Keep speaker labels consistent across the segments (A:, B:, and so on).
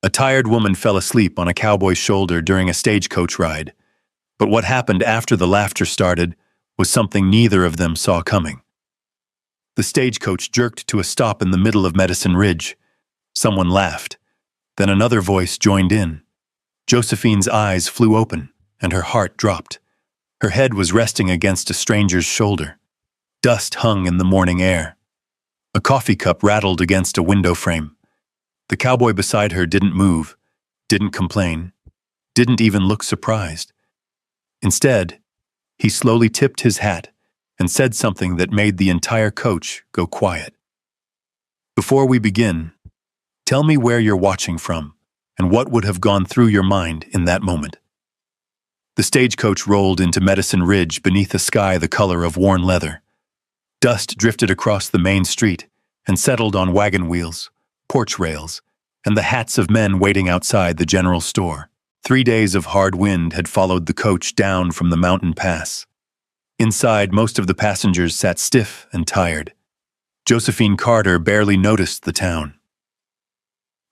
A: A tired woman fell asleep on a cowboy's shoulder during a stagecoach ride, but what happened after the laughter started was something neither of them saw coming. The stagecoach jerked to a stop in the middle of Medicine Ridge. Someone laughed. Then another voice joined in. Josephine's eyes flew open, and her heart dropped. Her head was resting against a stranger's shoulder. Dust hung in the morning air. A coffee cup rattled against a window frame. The cowboy beside her didn't move, didn't complain, didn't even look surprised. Instead, he slowly tipped his hat and said something that made the entire coach go quiet. "Before we begin, tell me where you're watching from and what would have gone through your mind in that moment." The stagecoach rolled into Medicine Ridge beneath a sky the color of worn leather. Dust drifted across the main street and settled on wagon wheels, porch rails, and the hats of men waiting outside the general store. 3 days of hard wind had followed the coach down from the mountain pass. Inside, most of the passengers sat stiff and tired. Josephine Carter barely noticed the town.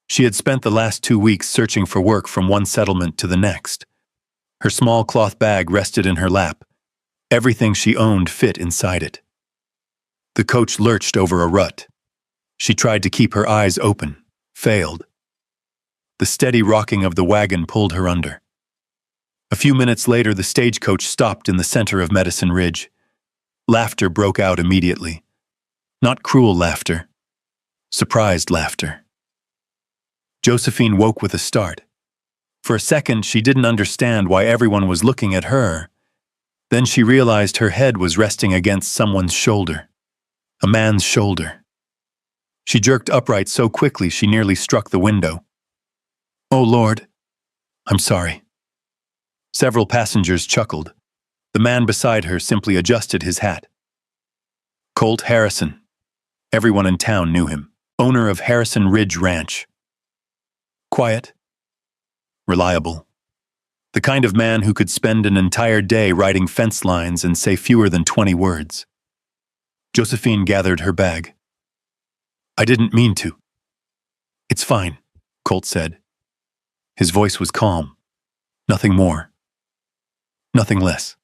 A: She had spent the last 2 weeks searching for work from one settlement to the next. Her small cloth bag rested in her lap. Everything she owned fit inside it. The coach lurched over a rut. She tried to keep her eyes open, failed. The steady rocking of the wagon pulled her under. A few minutes later, the stagecoach stopped in the center of Medicine Ridge. Laughter broke out immediately. Not cruel laughter, surprised laughter. Josephine woke with a start. For a second, she didn't understand why everyone was looking at her. Then she realized her head was resting against someone's shoulder. A man's shoulder. She jerked upright so quickly she nearly struck the window. "Oh, Lord, I'm sorry." Several passengers chuckled. The man beside her simply adjusted his hat. Colt Harrison. Everyone in town knew him. Owner of Harrison Ridge Ranch. Quiet. Reliable. The kind of man who could spend an entire day writing fence lines and say fewer than 20 words. Josephine gathered her bag. "I didn't mean to." "It's fine," Colt said. His voice was calm. Nothing more. Nothing less.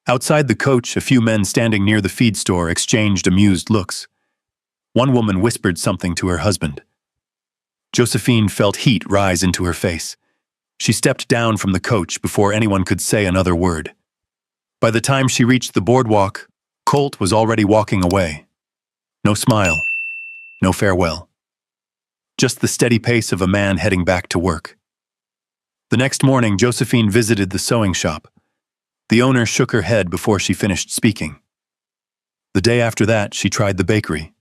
A: Outside the coach, a few men standing near the feed store exchanged amused looks. One woman whispered something to her husband. Josephine felt heat rise into her face. She stepped down from the coach before anyone could say another word. By the time she reached the boardwalk, Colt was already walking away. No smile, no farewell. Just the steady pace of a man heading back to work. The next morning, Josephine visited the sewing shop. The owner shook her head before she finished speaking. The day after that, she tried the bakery,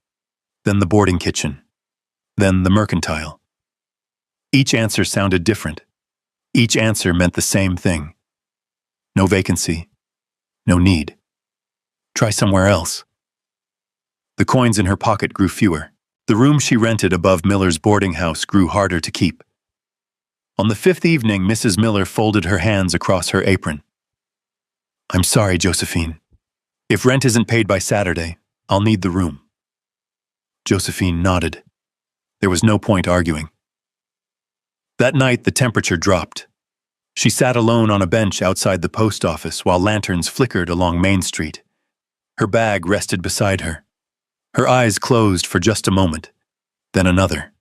A: then the boarding kitchen, then the mercantile. Each answer sounded different. Each answer meant the same thing. No vacancy, no need. Try somewhere else. The coins in her pocket grew fewer. The room she rented above Miller's boarding house grew harder to keep. On the 5th evening, Mrs. Miller folded her hands across her apron. "I'm sorry, Josephine. If rent isn't paid by Saturday, I'll need the room." Josephine nodded. There was no point arguing. That night, the temperature dropped. She sat alone on a bench outside the post office while lanterns flickered along Main Street. Her bag rested beside her. Her eyes closed for just a moment, then another.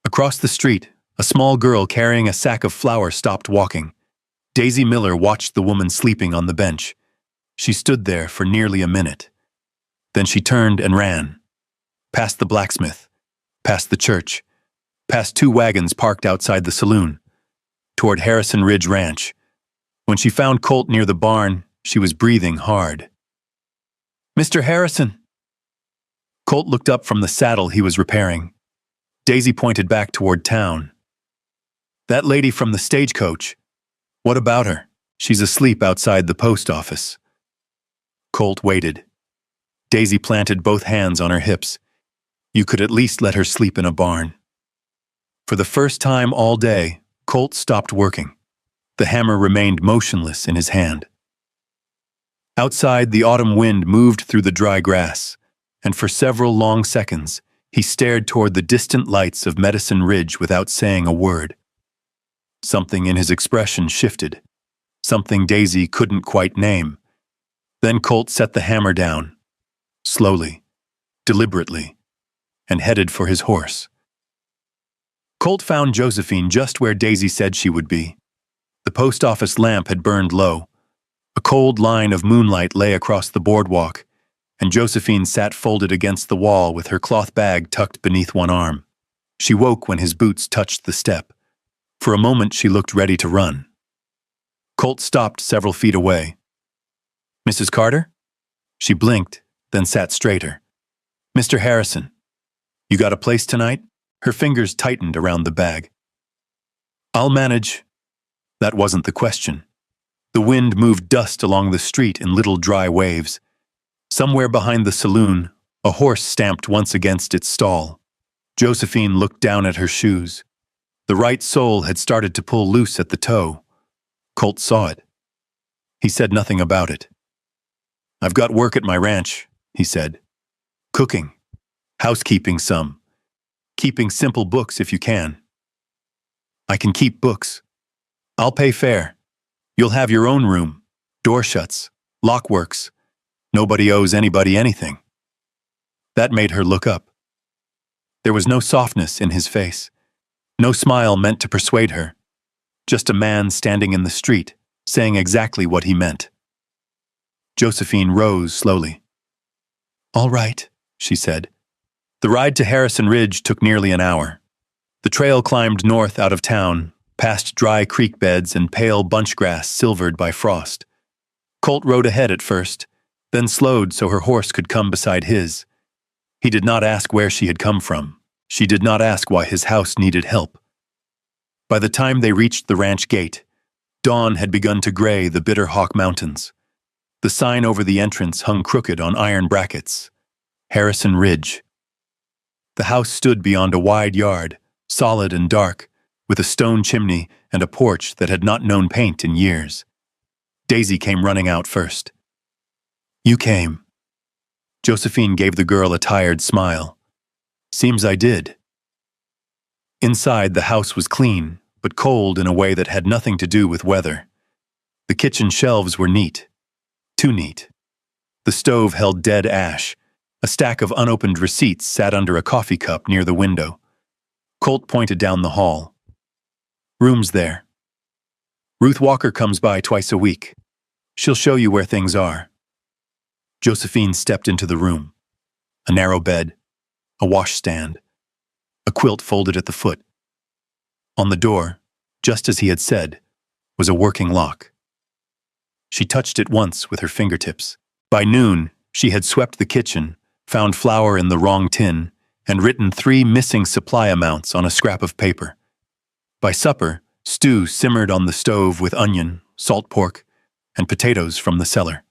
A: Across the street, a small girl carrying a sack of flour stopped walking. Daisy Miller watched the woman sleeping on the bench. She stood there for nearly a minute. Then she turned and ran. Past the blacksmith, past the church, past 2 wagons parked outside the saloon, toward Harrison Ridge Ranch. When she found Colt near the barn, she was breathing hard. "Mr. Harrison!" Colt looked up from the saddle he was repairing. Daisy pointed back toward town. "That lady from the stagecoach. What about her? She's asleep outside the post office." Colt waited. Daisy planted both hands on her hips. "You could at least let her sleep in a barn." For the first time all day, Colt stopped working. The hammer remained motionless in his hand. Outside, the autumn wind moved through the dry grass, and for several long seconds, He stared toward the distant lights of Medicine Ridge without saying a word. Something in his expression shifted, something Daisy couldn't quite name. Then Colt set the hammer down, slowly, deliberately, and headed for his horse. Colt found Josephine just where Daisy said she would be. The post office lamp had burned low. A cold line of moonlight lay across the boardwalk, and Josephine sat folded against the wall with her cloth bag tucked beneath one arm. She woke when his boots touched the step. For a moment she looked ready to run. Colt stopped several feet away. "Mrs. Carter?" She blinked, then sat straighter. "Mr. Harrison, you got a place tonight?" Her fingers tightened around the bag. "I'll manage." That wasn't the question. The wind moved dust along the street in little dry waves. Somewhere behind the saloon, a horse stamped once against its stall. Josephine looked down at her shoes. The right sole had started to pull loose at the toe. Colt saw it. He said nothing about it. "I've got work at my ranch," he said. "Cooking. Housekeeping some. Keeping simple books if you can." "I can keep books. I'll pay fair. You'll have your own room, door shuts, lock works. Nobody owes anybody anything." That made her look up. There was no softness in his face, no smile meant to persuade her, just a man standing in the street, saying exactly what he meant. Josephine rose slowly. "All right," she said. The ride to Harrison Ridge took nearly an hour. The trail climbed north out of town, past dry creek beds and pale bunchgrass silvered by frost. Colt rode ahead at first, then slowed so her horse could come beside his. He did not ask where she had come from. She did not ask why his house needed help. By the time they reached the ranch gate, dawn had begun to gray the Bitter Hawk Mountains. The sign over the entrance hung crooked on iron brackets. Harrison Ridge. The house stood beyond a wide yard, solid and dark, with a stone chimney and a porch that had not known paint in years. Daisy came running out first. "You came." Josephine gave the girl a tired smile. "Seems I did." Inside, the house was clean, but cold in a way that had nothing to do with weather. The kitchen shelves were neat. Too neat. The stove held dead ash. A stack of unopened receipts sat under a coffee cup near the window. Colt pointed down the hall. "Room's there. Ruth Walker comes by twice a week. She'll show you where things are." Josephine stepped into the room. A narrow bed, a washstand, a quilt folded at the foot. On the door, just as he had said, was a working lock. She touched it once with her fingertips. By noon, she had swept the kitchen, found flour in the wrong tin, and written 3 missing supply amounts on a scrap of paper. By supper, stew simmered on the stove with onion, salt pork, and potatoes from the cellar.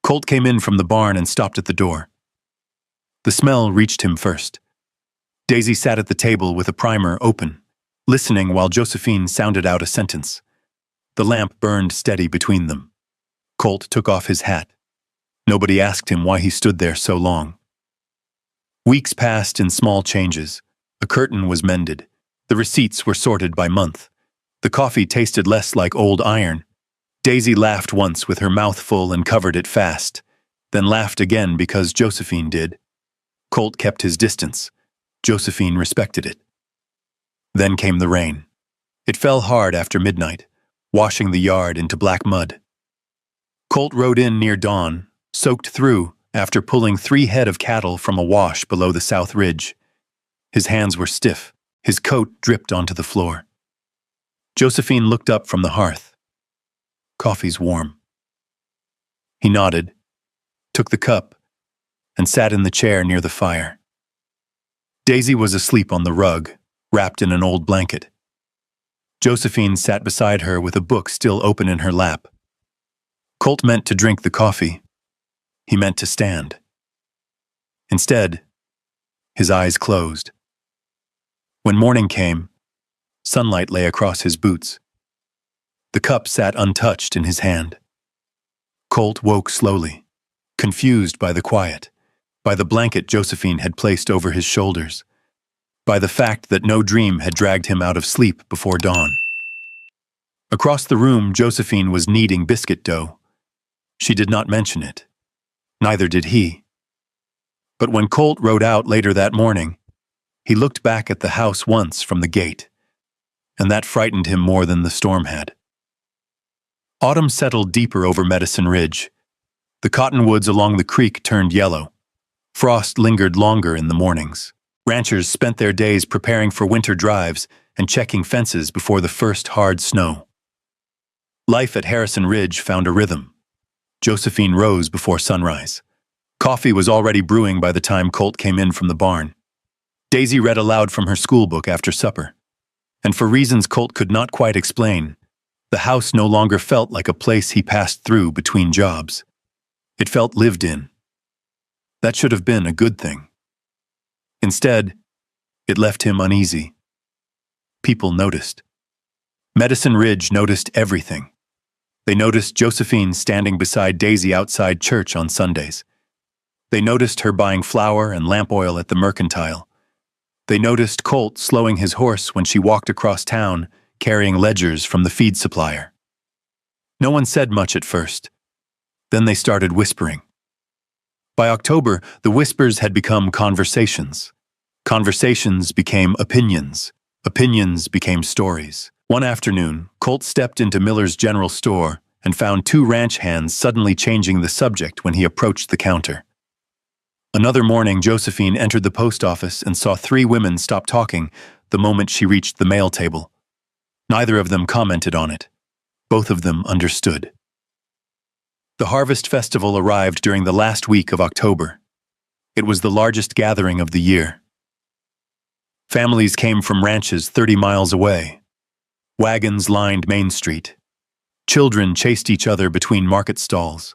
A: Colt came in from the barn and stopped at the door. The smell reached him first. Daisy sat at the table with a primer open, listening while Josephine sounded out a sentence. The lamp burned steady between them. Colt took off his hat. Nobody asked him why he stood there so long. Weeks passed in small changes. A curtain was mended. The receipts were sorted by month. The coffee tasted less like old iron. Daisy laughed once with her mouth full and covered it fast, then laughed again because Josephine did. Colt kept his distance. Josephine respected it. Then came the rain. It fell hard after midnight, washing the yard into black mud. Colt rode in near dawn, soaked through after pulling 3 head of cattle from a wash below the South Ridge. His hands were stiff. His coat dripped onto the floor. Josephine looked up from the hearth. "Coffee's warm." He nodded, took the cup, and sat in the chair near the fire. Daisy was asleep on the rug, wrapped in an old blanket. Josephine sat beside her with a book still open in her lap. Colt meant to drink the coffee. He meant to stand. Instead, his eyes closed. When morning came, sunlight lay across his boots. The cup sat untouched in his hand. Colt woke slowly, confused by the quiet. by the blanket Josephine had placed over his shoulders, by the fact that no dream had dragged him out of sleep before dawn. Across the room, Josephine was kneading biscuit dough. She did not mention it. Neither did he. But when Colt rode out later that morning, he looked back at the house once from the gate, and that frightened him more than the storm had. Autumn settled deeper over Medicine Ridge. The cottonwoods along the creek turned yellow. Frost lingered longer in the mornings. Ranchers spent their days preparing for winter drives and checking fences before the first hard snow. Life at Harrison Ridge found a rhythm. Josephine rose before sunrise. Coffee was already brewing by the time Colt came in from the barn. Daisy read aloud from her schoolbook after supper. And for reasons Colt could not quite explain, the house no longer felt like a place he passed through between jobs. It felt lived in. That should have been a good thing. Instead, it left him uneasy. People noticed. Medicine Ridge noticed everything. They noticed Josephine standing beside Daisy outside church on Sundays. They noticed her buying flour and lamp oil at the mercantile. They noticed Colt slowing his horse when she walked across town, carrying ledgers from the feed supplier. No one said much at first. Then they started whispering. By October, the whispers had become conversations. Conversations became opinions. Opinions became stories. One afternoon, Colt stepped into Miller's general store and found two ranch hands suddenly changing the subject when he approached the counter. Another morning, Josephine entered the post office and saw three women stop talking the moment she reached the mail table. Neither of them commented on it. Both of them understood. The Harvest Festival arrived during the last week of October. It was the largest gathering of the year. Families came from ranches 30 miles away. Wagons lined Main Street. Children chased each other between market stalls.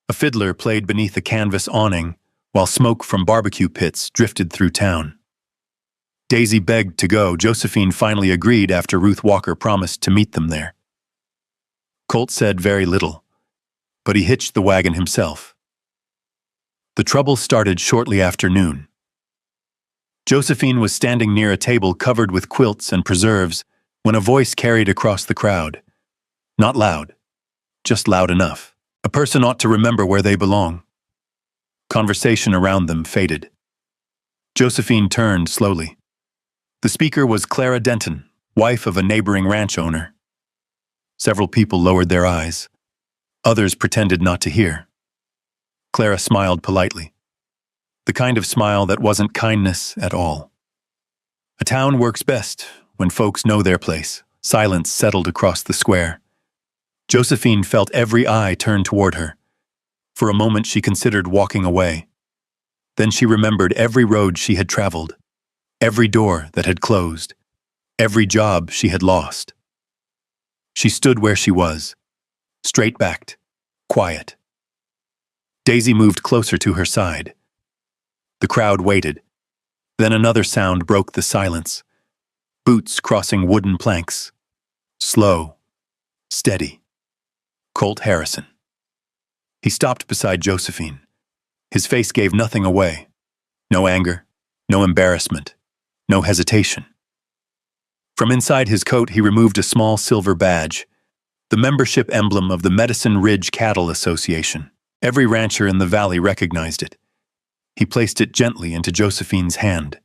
A: A fiddler played beneath a canvas awning, while smoke from barbecue pits drifted through town. Daisy begged to go. Josephine finally agreed after Ruth Walker promised to meet them there. Colt said very little, but he hitched the wagon himself. The trouble started shortly after noon. Josephine was standing near a table covered with quilts and preserves when a voice carried across the crowd. Not loud, just loud enough. A person ought to remember where they belong. Conversation around them faded. Josephine turned slowly. The speaker was Clara Denton, wife of a neighboring ranch owner. Several people lowered their eyes. Others pretended not to hear. Clara smiled politely. The kind of smile that wasn't kindness at all. A town works best when folks know their place. Silence settled across the square. Josephine felt every eye turn toward her. For a moment she considered walking away. Then she remembered every road she had traveled, every door that had closed, every job she had lost. She stood where she was, straight-backed, quiet. Daisy moved closer to her side. The crowd waited. Then another sound broke the silence. Boots crossing wooden planks. Slow, steady. Colt Harrison. He stopped beside Josephine. His face gave nothing away. No anger, no embarrassment, no hesitation. From inside his coat, he removed a small silver badge, the membership emblem of the Medicine Ridge Cattle Association. Every rancher in the valley recognized it. He placed it gently into Josephine's hand.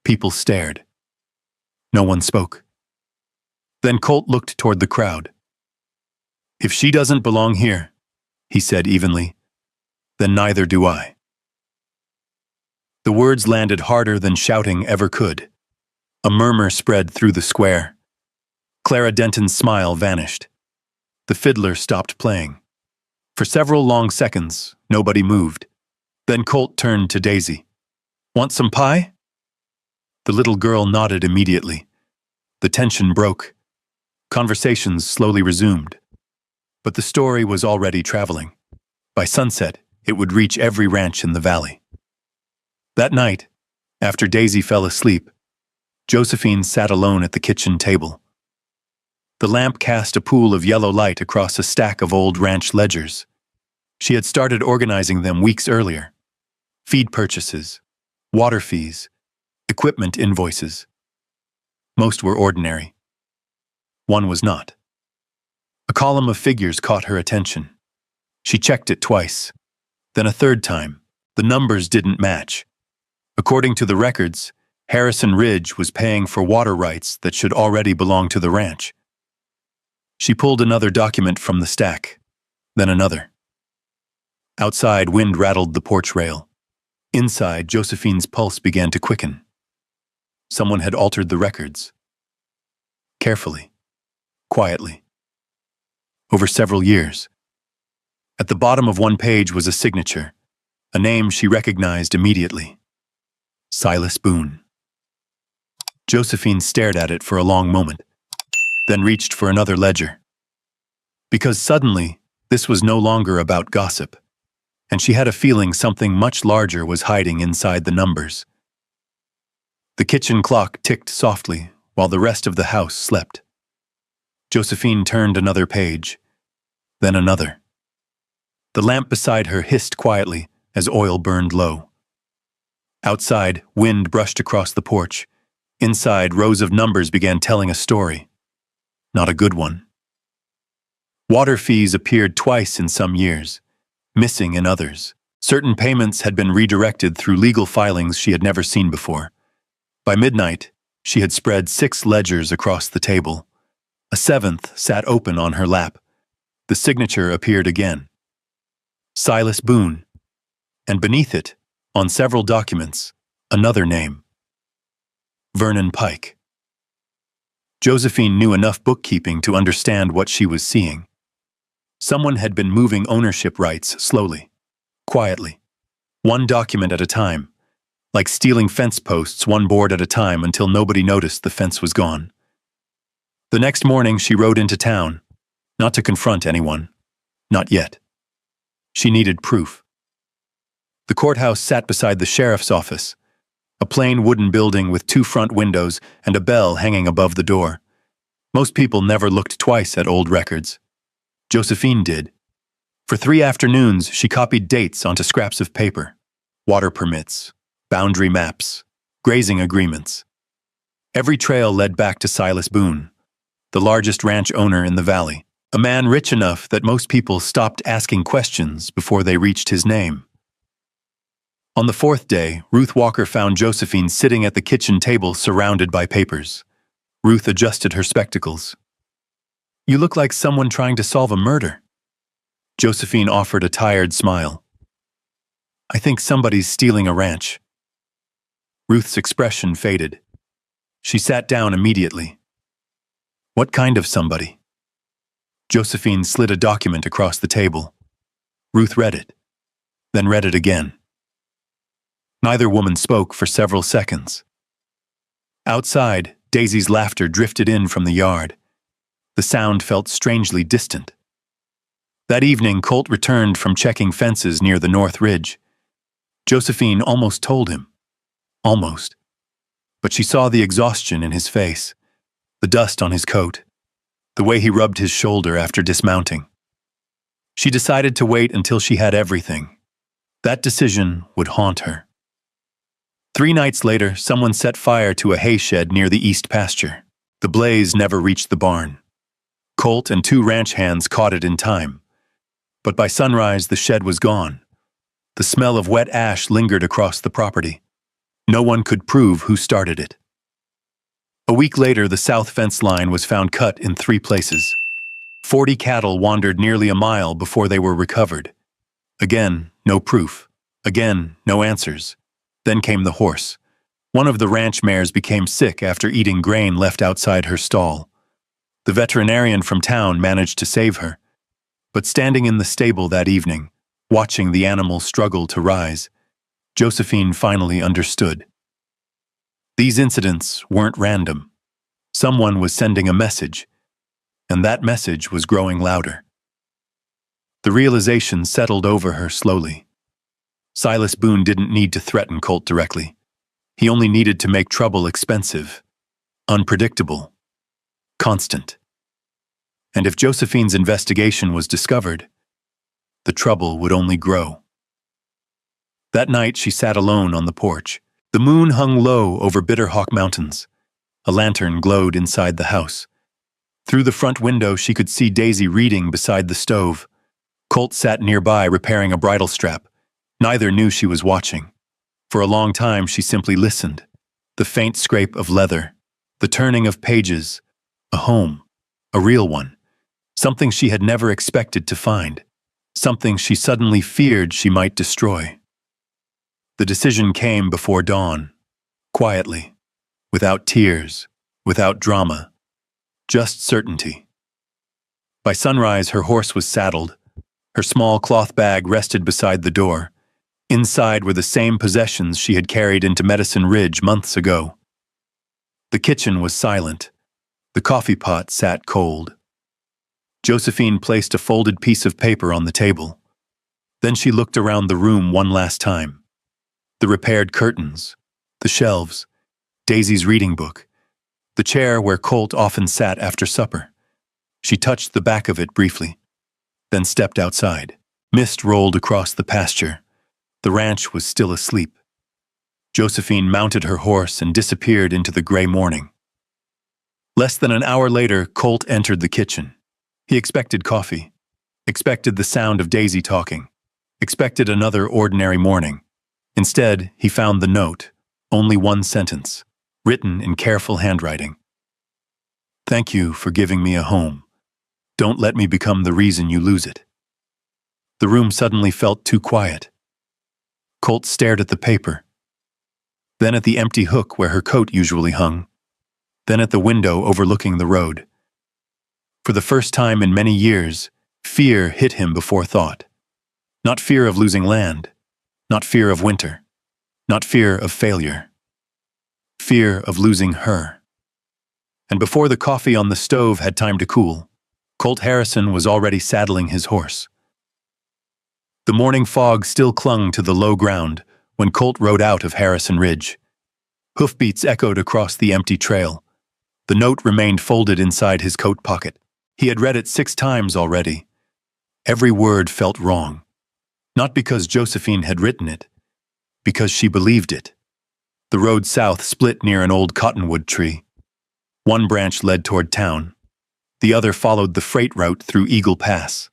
A: People stared. No one spoke. Then Colt looked toward the crowd. "If she doesn't belong here," he said evenly, "then neither do I." The words landed harder than shouting ever could. A murmur spread through the square. Clara Denton's smile vanished. The fiddler stopped playing. For several long seconds, nobody moved. Then Colt turned to Daisy. "Want some pie?" The little girl nodded immediately. The tension broke. Conversations slowly resumed. But the story was already traveling. By sunset, it would reach every ranch in the valley. That night, after Daisy fell asleep, Josephine sat alone at the kitchen table. The lamp cast a pool of yellow light across a stack of old ranch ledgers. She had started organizing them weeks earlier. feed purchases, water fees, equipment invoices. Most were ordinary. One was not. A column of figures caught her attention. She checked it twice. Then a third time. The numbers didn't match. According to the records, Harrison Ridge was paying for water rights that should already belong to the ranch. She pulled another document from the stack, then another. Outside, wind rattled the porch rail. Inside, Josephine's pulse began to quicken. Someone had altered the records. Carefully, quietly, over several years. At the bottom of one page was a signature, a name she recognized immediately. Silas Boone. Josephine stared at it for a long moment, then reached for another ledger. Because suddenly, this was no longer about gossip, and she had a feeling something much larger was hiding inside the numbers. The kitchen clock ticked softly while the rest of the house slept. Josephine turned another page, then another. The lamp beside her hissed quietly as oil burned low. Outside, wind brushed across the porch. Inside, rows of numbers began telling a story. Not a good one. Water fees appeared twice in some years, missing in others. Certain payments had been redirected through legal filings she had never seen before. By midnight, she had spread 6 ledgers across the table. A 7th sat open on her lap. The signature appeared again. Silas Boone. And beneath it, on several documents, another name. Vernon Pike. Josephine knew enough bookkeeping to understand what she was seeing. Someone had been moving ownership rights slowly, quietly, one document at a time, like stealing fence posts one board at a time until nobody noticed the fence was gone. The next morning she rode into town, not to confront anyone, not yet. She needed proof. The courthouse sat beside the sheriff's office, a plain wooden building with 2 front windows and a bell hanging above the door. Most people never looked twice at old records. Josephine did. For 3 afternoons, she copied dates onto scraps of paper, water permits, boundary maps, grazing agreements. Every trail led back to Silas Boone, the largest ranch owner in the valley, a man rich enough that most people stopped asking questions before they reached his name. On the 4th day, Ruth Walker found Josephine sitting at the kitchen table surrounded by papers. Ruth adjusted her spectacles. "You look like someone trying to solve a murder." Josephine offered a tired smile. "I think somebody's stealing a ranch." Ruth's expression faded. She sat down immediately. "What kind of somebody?" Josephine slid a document across the table. Ruth read it, then read it again. Neither woman spoke for several seconds. Outside, Daisy's laughter drifted in from the yard. The sound felt strangely distant. That evening, Colt returned from checking fences near the North Ridge. Josephine almost told him. Almost. But she saw the exhaustion in his face, the dust on his coat, the way he rubbed his shoulder after dismounting. She decided to wait until she had everything. That decision would haunt her. 3 nights later, someone set fire to a hay shed near the east pasture. The blaze never reached the barn. Colt and 2 ranch hands caught it in time. But by sunrise, the shed was gone. The smell of wet ash lingered across the property. No one could prove who started it. A week later, the south fence line was found cut in 3 places. 40 cattle wandered nearly a mile before they were recovered. Again, no proof. Again, no answers. Then came the horse. One of the ranch mares became sick after eating grain left outside her stall. The veterinarian from town managed to save her. But standing in the stable that evening, watching the animal struggle to rise, Josephine finally understood. These incidents weren't random. Someone was sending a message, and that message was growing louder. The realization settled over her slowly. Silas Boone didn't need to threaten Colt directly. He only needed to make trouble expensive, unpredictable, constant. And if Josephine's investigation was discovered, the trouble would only grow. That night she sat alone on the porch. The moon hung low over Bitterhawk Mountains. A lantern glowed inside the house. Through the front window she could see Daisy reading beside the stove. Colt sat nearby repairing a bridle strap. Neither knew she was watching. For a long time she simply listened. The faint scrape of leather, the turning of pages, a home, a real one, something she had never expected to find, something she suddenly feared she might destroy. The decision came before dawn, quietly, without tears, without drama, just certainty. By sunrise her horse was saddled. Her small cloth bag rested beside the door. Inside were the same possessions she had carried into Medicine Ridge months ago. The kitchen was silent. The coffee pot sat cold. Josephine placed a folded piece of paper on the table. Then she looked around the room one last time. The repaired curtains, the shelves, Daisy's reading book, the chair where Colt often sat after supper. She touched the back of it briefly, then stepped outside. Mist rolled across the pasture. The ranch was still asleep. Josephine mounted her horse and disappeared into the gray morning. Less than an hour later, Colt entered the kitchen. He expected coffee, expected the sound of Daisy talking, expected another ordinary morning. Instead, he found the note, only one sentence, written in careful handwriting. "Thank you for giving me a home. Don't let me become the reason you lose it." The room suddenly felt too quiet. Colt stared at the paper, then at the empty hook where her coat usually hung, then at the window overlooking the road. For the first time in many years, fear hit him before thought. Not fear of losing land, not fear of winter, not fear of failure. Fear of losing her. And before the coffee on the stove had time to cool, Colt Harrison was already saddling his horse. The morning fog still clung to the low ground when Colt rode out of Harrison Ridge. Hoofbeats echoed across the empty trail. The note remained folded inside his coat pocket. He had read it 6 times already. Every word felt wrong. Not because Josephine had written it, because she believed it. The road south split near an old cottonwood tree. One branch led toward town. The other followed the freight route through Eagle Pass.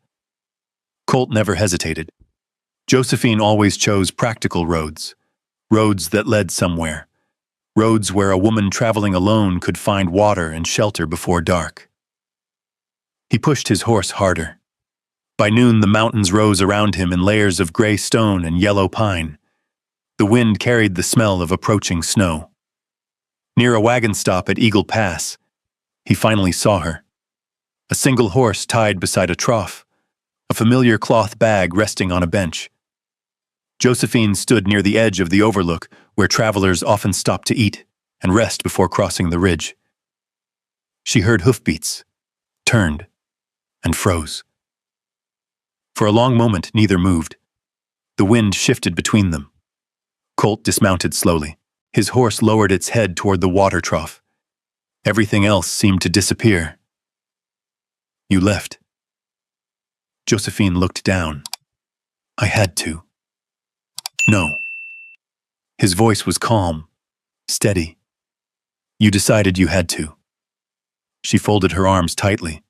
A: Colt never hesitated. Josephine always chose practical roads, roads that led somewhere, roads where a woman traveling alone could find water and shelter before dark. He pushed his horse harder. By noon, the mountains rose around him in layers of gray stone and yellow pine. The wind carried the smell of approaching snow. Near a wagon stop at Eagle Pass, he finally saw her. A single horse tied beside a trough, a familiar cloth bag resting on a bench. Josephine stood near the edge of the overlook where travelers often stopped to eat and rest before crossing the ridge. She heard hoofbeats, turned, and froze. For a long moment, neither moved. The wind shifted between them. Colt dismounted slowly. His horse lowered its head toward the water trough. Everything else seemed to disappear. "You left." Josephine looked down. "I had to." "No." His voice was calm, steady. "You decided you had to." She folded her arms tightly.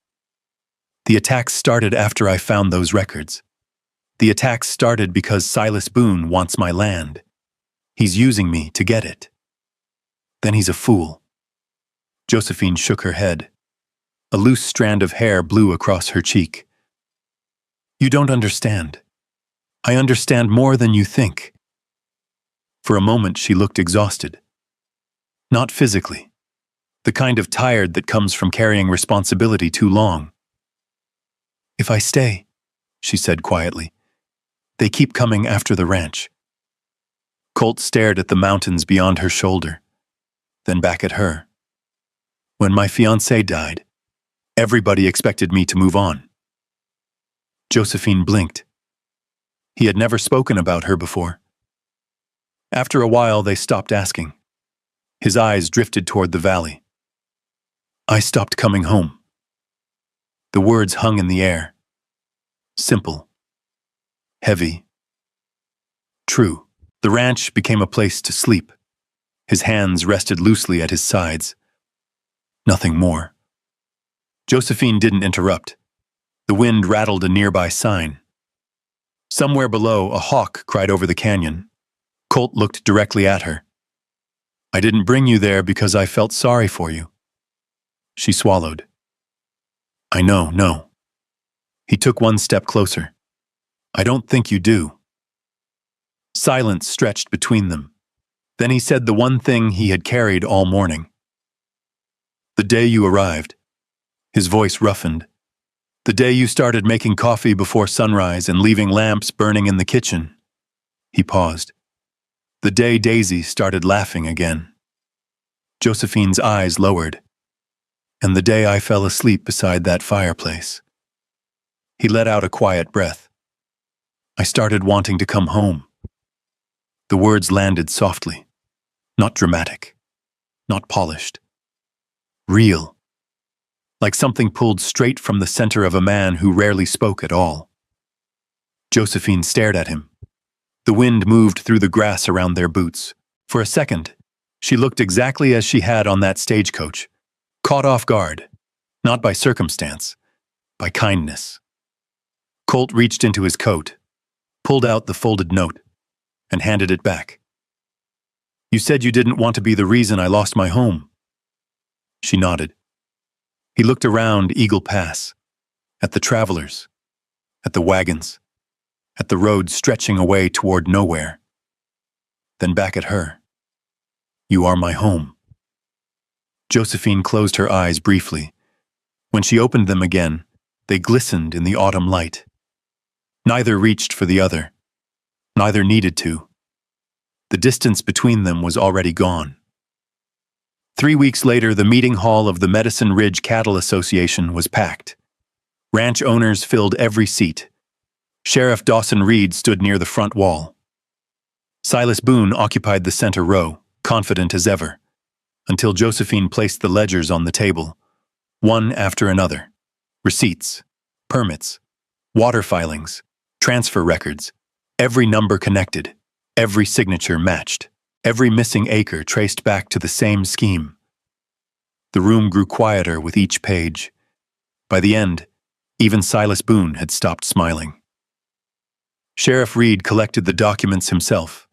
A: "The attacks started after I found those records. The attacks started because Silas Boone wants my land. He's using me to get it. Then he's a fool." Josephine shook her head. A loose strand of hair blew across her cheek. "You don't understand. I understand more than you think." For a moment she looked exhausted. Not physically. The kind of tired that comes from carrying responsibility too long. "If I stay," she said quietly, "they keep coming after the ranch." Colt stared at the mountains beyond her shoulder, then back at her. "When my fiancé died, everybody expected me to move on." Josephine blinked. He had never spoken about her before. After a while, they stopped asking. His eyes drifted toward the valley. "I stopped coming home." The words hung in the air. Simple. Heavy. True. The ranch became a place to sleep. His hands rested loosely at his sides. Nothing more. Josephine didn't interrupt. The wind rattled a nearby sign. Somewhere below, a hawk cried over the canyon. Colt looked directly at her. "I didn't bring you there because I felt sorry for you." She swallowed. "I know, no." He took one step closer. "I don't think you do." Silence stretched between them. Then he said the one thing he had carried all morning. "The day you arrived." His voice roughened. "The day you started making coffee before sunrise and leaving lamps burning in the kitchen." He paused. "The day Daisy started laughing again." Josephine's eyes lowered. "And the day I fell asleep beside that fireplace." He let out a quiet breath. "I started wanting to come home." The words landed softly, not dramatic, not polished. Real. Like something pulled straight from the center of a man who rarely spoke at all. Josephine stared at him. The wind moved through the grass around their boots. For a second, she looked exactly as she had on that stagecoach, caught off guard, not by circumstance, by kindness. Colt reached into his coat, pulled out the folded note, and handed it back. "You said you didn't want to be the reason I lost my home." She nodded. He looked around Eagle Pass, at the travelers, at the wagons, at the road stretching away toward nowhere. Then back at her. "You are my home." Josephine closed her eyes briefly. When she opened them again, they glistened in the autumn light. Neither reached for the other. Neither needed to. The distance between them was already gone. 3 weeks later, the meeting hall of the Medicine Ridge Cattle Association was packed. Ranch owners filled every seat. Sheriff Dawson Reed stood near the front wall. Silas Boone occupied the center row, confident as ever, until Josephine placed the ledgers on the table, one after another. Receipts, permits, water filings, transfer records, every number connected, every signature matched, every missing acre traced back to the same scheme. The room grew quieter with each page. By the end, even Silas Boone had stopped smiling. Sheriff Reed collected the documents himself.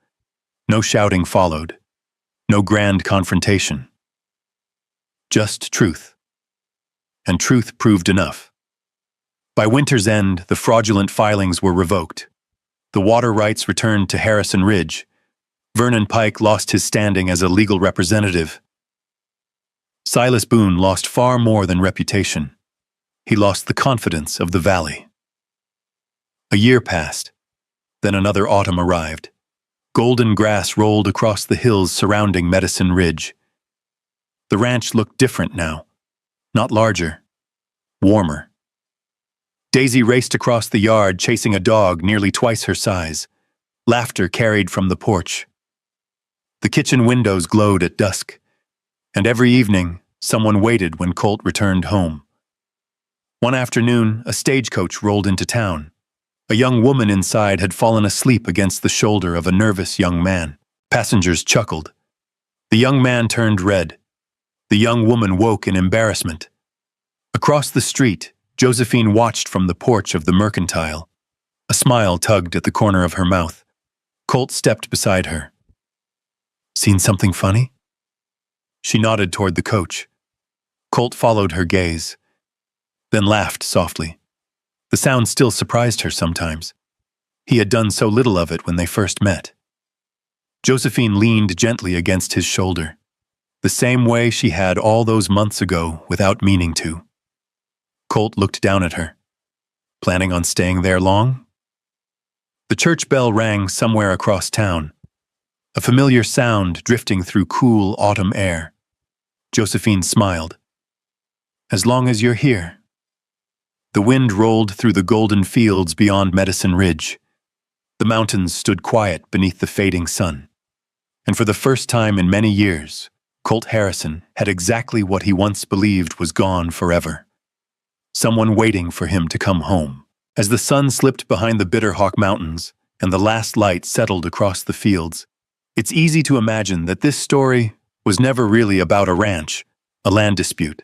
A: No shouting followed. No grand confrontation. Just truth. And truth proved enough. By winter's end, the fraudulent filings were revoked. The water rights returned to Harrison Ridge. Vernon Pike lost his standing as a legal representative. Silas Boone lost far more than reputation. He lost the confidence of the valley. A year passed. Then another autumn arrived. Golden grass rolled across the hills surrounding Medicine Ridge. The ranch looked different now. Not larger. Warmer. Daisy raced across the yard, chasing a dog nearly twice her size. Laughter carried from the porch. The kitchen windows glowed at dusk. And every evening, someone waited when Colt returned home. One afternoon, a stagecoach rolled into town. A young woman inside had fallen asleep against the shoulder of a nervous young man. Passengers chuckled. The young man turned red. The young woman woke in embarrassment. Across the street, Josephine watched from the porch of the Mercantile. A smile tugged at the corner of her mouth. Colt stepped beside her. "Seen something funny?" She nodded toward the coach. Colt followed her gaze, then laughed softly. The sound still surprised her sometimes. He had done so little of it when they first met. Josephine leaned gently against his shoulder, the same way she had all those months ago without meaning to. Colt looked down at her. Planning on staying there long? The church bell rang somewhere across town, a familiar sound drifting through cool autumn air. Josephine smiled. "As long as you're here." The wind rolled through the golden fields beyond Medicine Ridge. The mountains stood quiet beneath the fading sun. And for the first time in many years, Colt Harrison had exactly what he once believed was gone forever. Someone waiting for him to come home. As the sun slipped behind the Bitterhawk Mountains and the last light settled across the fields, it's easy to imagine that this story was never really about a ranch, a land dispute,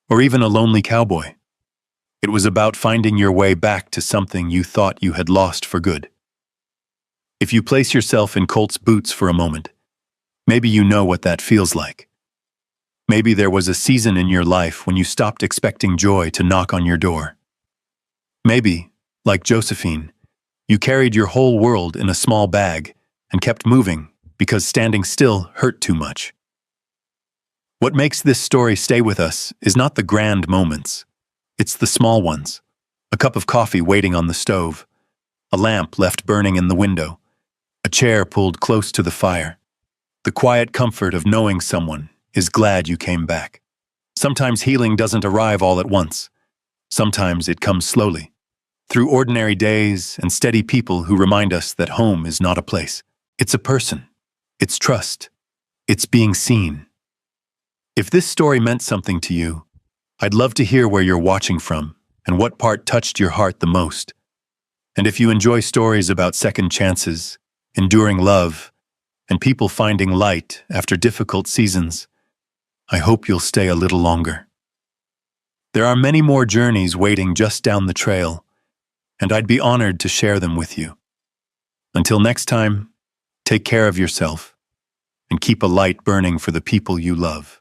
A: or even a lonely cowboy. It was about finding your way back to something you thought you had lost for good. If you place yourself in Colt's boots for a moment, maybe you know what that feels like. Maybe there was a season in your life when you stopped expecting joy to knock on your door. Maybe, like Josephine, you carried your whole world in a small bag and kept moving because standing still hurt too much. What makes this story stay with us is not the grand moments. It's the small ones. A cup of coffee waiting on the stove, a lamp left burning in the window, a chair pulled close to the fire. The quiet comfort of knowing someone is glad you came back. Sometimes healing doesn't arrive all at once. Sometimes it comes slowly, through ordinary days and steady people who remind us that home is not a place. It's a person. It's trust. It's being seen. If this story meant something to you, I'd love to hear where you're watching from and what part touched your heart the most. And if you enjoy stories about second chances, enduring love, and people finding light after difficult seasons, I hope you'll stay a little longer. There are many more journeys waiting just down the trail, and I'd be honored to share them with you. Until next time, take care of yourself and keep a light burning for the people you love.